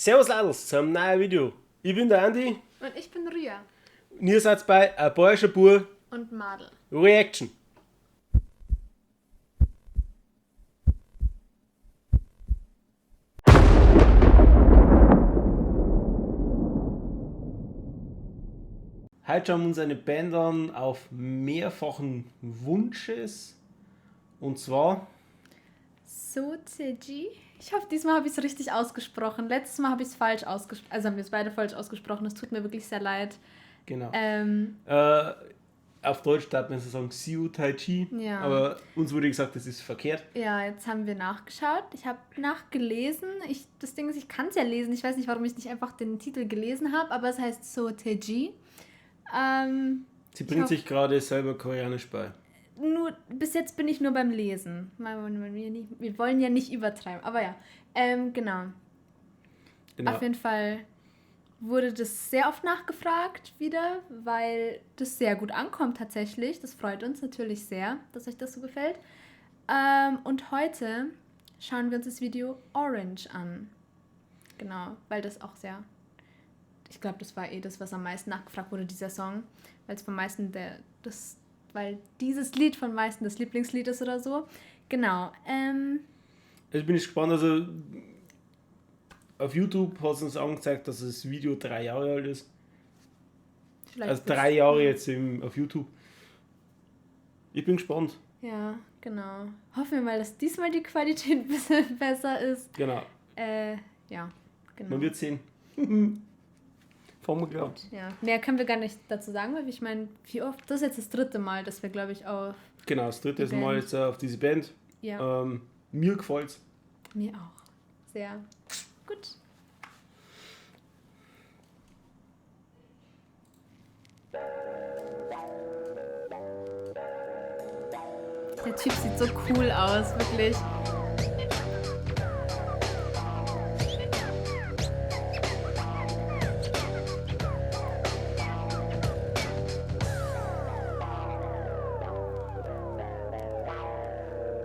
Servus Ladels zum neuen Video. Ich bin der Andi Und ich bin Ria. und ihr seid bei Ein bayerischer Bub Und Madel. Reaction. Heute schauen wir uns eine Band an auf mehrfachen Wunsches. Und zwar Soteji. Ich hoffe, diesmal habe ich es richtig ausgesprochen. Letztes Mal habe ich es falsch ausgesprochen. Also haben wir es beide falsch ausgesprochen. Es tut mir wirklich sehr leid. genau. Auf Deutsch darf man so sagen Xiu Tai Chi, Ja. aber uns wurde gesagt, das ist verkehrt. Ja, jetzt haben wir nachgeschaut. Ich habe nachgelesen. Das Ding ist, ich kann es ja lesen. Ich weiß nicht, warum ich nicht einfach den Titel gelesen habe, aber es heißt Soteji. Sie bringt sich gerade selber Koreanisch bei. Nur bis jetzt bin ich nur beim Lesen. Wir wollen ja nicht übertreiben. Aber ja, genau. Genau. Auf jeden Fall wurde das sehr oft nachgefragt wieder, weil das sehr gut ankommt tatsächlich. Das freut uns natürlich sehr, dass euch das so gefällt. Und heute schauen wir uns das Video Orange an. Genau, weil das auch sehr... Ich glaube, das war das, was am meisten nachgefragt wurde, dieser Song. Weil es vom meisten weil dieses Lied von meisten das Lieblingslied ist oder so. Genau. Ich bin gespannt, also auf YouTube hat es uns angezeigt, dass das Video 3 Jahre alt ist. Vielleicht Also 3 Jahre jetzt auf YouTube. Ich bin gespannt. Ja, genau. Hoffen wir mal, dass diesmal die Qualität ein bisschen besser ist. Genau. Ja, genau. Man wird sehen. Fangen wir gleich an. Ja, mehr können wir gar nicht dazu sagen, weil ich meine, wie oft, das ist jetzt das 3. Mal, dass wir, glaube ich, auf... Genau, das dritte Die Mal Band. jetzt auf diese Band. Ja, Mir gefällt's. mir auch. Sehr gut. Der Typ sieht so cool aus, wirklich.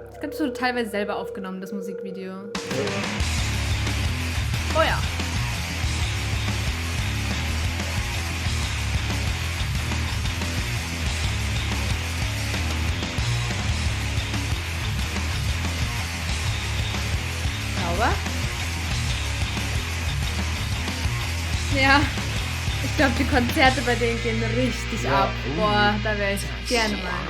Das kannst du teilweise selber aufgenommen, das Musikvideo. Oh ja. Sauber? Ja. Ich glaube, die Konzerte bei denen gehen richtig Ja. ab. Boah, da wäre ich gerne mal.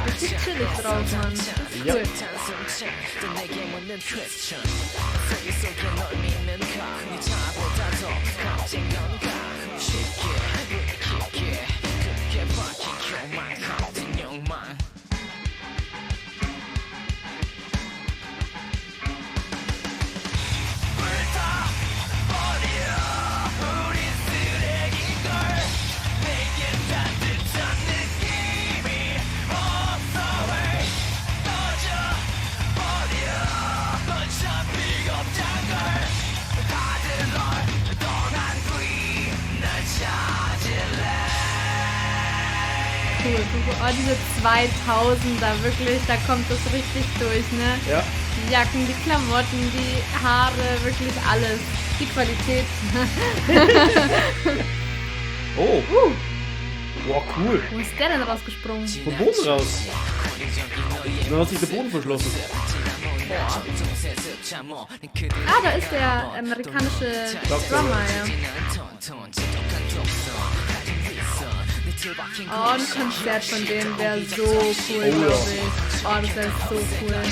Richtig chillig drauf, Mann. Das ist Ja. cool. Cool. Oh, diese 2000er, wirklich, da kommt das richtig durch, ne? Ja. Die Jacken, die Klamotten, die Haare, wirklich alles. Die Qualität. Oh. Wow, cool. Wo ist der denn rausgesprungen? Vom Boden raus. Dann hat sich der Boden verschlossen. Ah, da ist der amerikanische Drummer, ja. Oh, ein Konzert von denen wäre so cool, ja. glaube ich. Oh, das wäre so cool.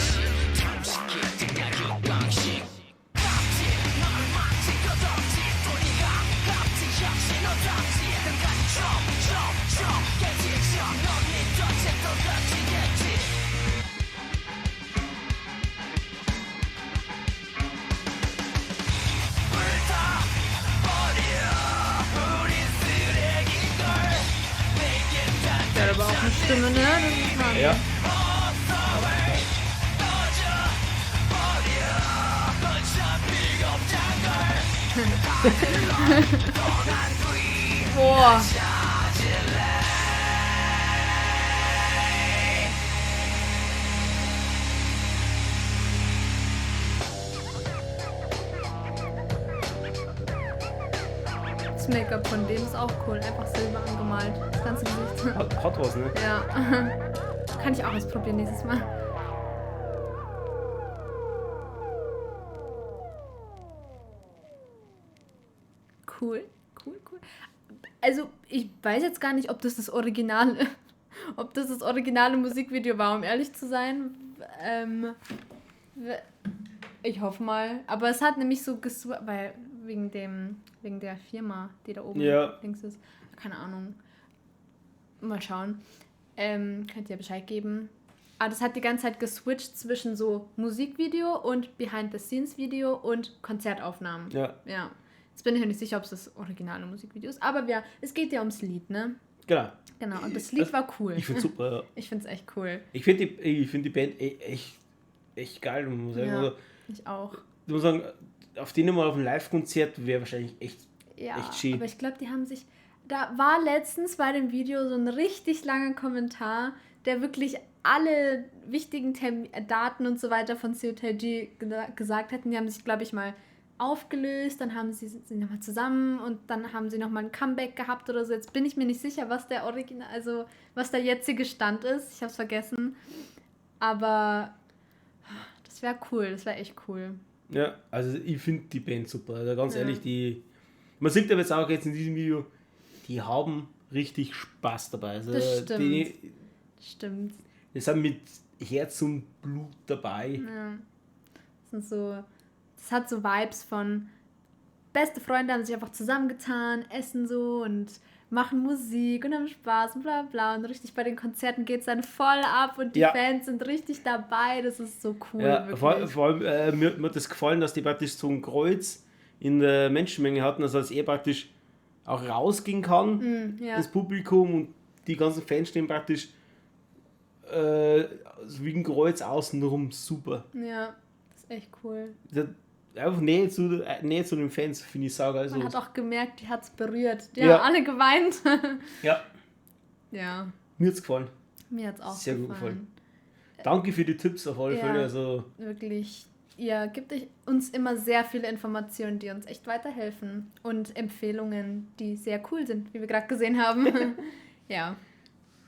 Stimme, ne? Das ist Wahnsinn. Ja. Boah. Das Make-up von dem ist auch cool. Einfach Silber angemalt. Das ganze Gesicht. Hat was, ne? Ja. Kann ich auch ausprobieren nächstes Mal. Cool. Also, ich weiß jetzt gar nicht, ob das originale Musikvideo war, um ehrlich zu sein. Ich hoffe mal. Aber es hat nämlich so weil wegen der Firma, die da oben links ist. Keine Ahnung. Mal schauen. Könnt ihr Bescheid geben. Aber das hat die ganze Zeit geswitcht zwischen so Musikvideo und Behind-the-Scenes-Video und Konzertaufnahmen. Ja. Jetzt bin ich mir nicht sicher, ob es das originale Musikvideo ist, aber es geht ja ums Lied, ne? Genau. Und das Lied war cool. Ich find's super, ja. Ich find's echt cool. Ich finde die Band echt geil, muss ich sagen. Ja, Also, ich auch. ich muss sagen, auf denen mal auf ein Live-Konzert wäre wahrscheinlich echt schön. Aber ich glaube, die haben sich... Da war letztens bei dem Video so ein richtig langer Kommentar, der wirklich alle wichtigen Daten und so weiter von COTG gesagt hat. Die haben sich, glaube ich, mal aufgelöst, dann haben sie nochmal zusammen und dann haben sie nochmal ein Comeback gehabt oder so. Jetzt bin ich mir nicht sicher, was der jetzige Stand ist. Ich habe es vergessen. Aber das wäre cool, das wäre echt cool. Ja, also ich finde die Band super. Also ganz ehrlich, man sieht aber jetzt auch jetzt in diesem Video, die haben richtig Spaß dabei. Also das stimmt. Die sind mit Herz und Blut dabei. Ja. Das hat so Vibes von beste Freunde haben sich einfach zusammengetan, essen so und machen Musik und haben Spaß und bla bla. Und richtig bei den Konzerten geht es dann voll ab und die Fans sind richtig dabei. Das ist so cool. Ja, wirklich. vor allem mir hat das gefallen, dass die praktisch so ein Kreuz in der Menschenmenge hatten, also dass er praktisch auch rausgehen kann ins Publikum und die ganzen Fans stehen praktisch so wie ein Kreuz außenrum. Super. Ja, das ist echt cool. Einfach Nähe zu den Fans, finde ich saugeil. Man hat auch gemerkt, die hat es berührt. Die Ja. haben alle geweint. Ja. Ja. Mir hat es gefallen. Mir hat es auch sehr gut gefallen. Danke für die Tipps auf alle Fälle. Also wirklich. Ihr gebt uns immer sehr viele Informationen, die uns echt weiterhelfen. Und Empfehlungen, die sehr cool sind, wie wir gerade gesehen haben. Ja.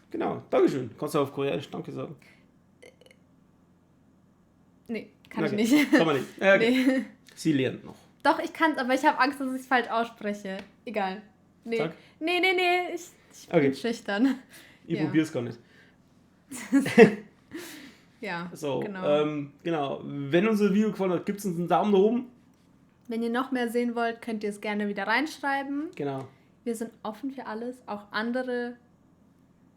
Genau, Dankeschön. Kannst du auf Koreanisch Danke sagen? Nee, kann ich nicht. Kann man nicht. Okay. Nee. Sie lernt noch. Doch, ich kann es, aber ich habe Angst, dass ich es falsch ausspreche. Egal. Nee. Sag. Nee. Ich bin schüchtern. Ich probiere es gar nicht. Ja, so, genau. Wenn unser Video gefallen hat, gibt es uns einen Daumen nach oben. Wenn ihr noch mehr sehen wollt, könnt ihr es gerne wieder reinschreiben. Genau. Wir sind offen für alles. Auch andere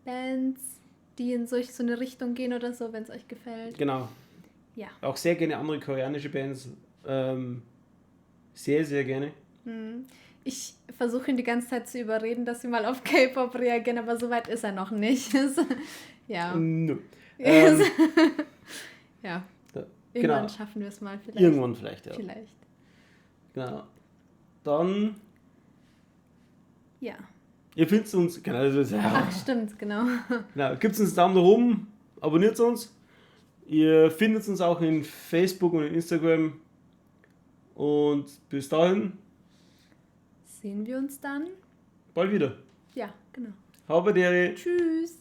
Bands, die in so eine Richtung gehen oder so, wenn es euch gefällt. Genau. Ja. Auch sehr gerne andere koreanische Bands. Sehr, sehr gerne. Ich versuche ihn die ganze Zeit zu überreden, dass sie mal auf K-Pop reagieren, aber so weit ist er noch nicht. Ja. No. Ja. Genau. Irgendwann schaffen wir es mal vielleicht. Irgendwann vielleicht, ja. Vielleicht. Genau. Dann... Ja. Ihr findet uns... Genau, Ach, stimmt, genau. Genau, gebt uns einen Daumen nach oben, abonniert uns. Ihr findet uns auch in Facebook und in Instagram. Und bis dahin... Sehen wir uns dann? Bald wieder. Ja, genau. Habe Dere. Tschüss.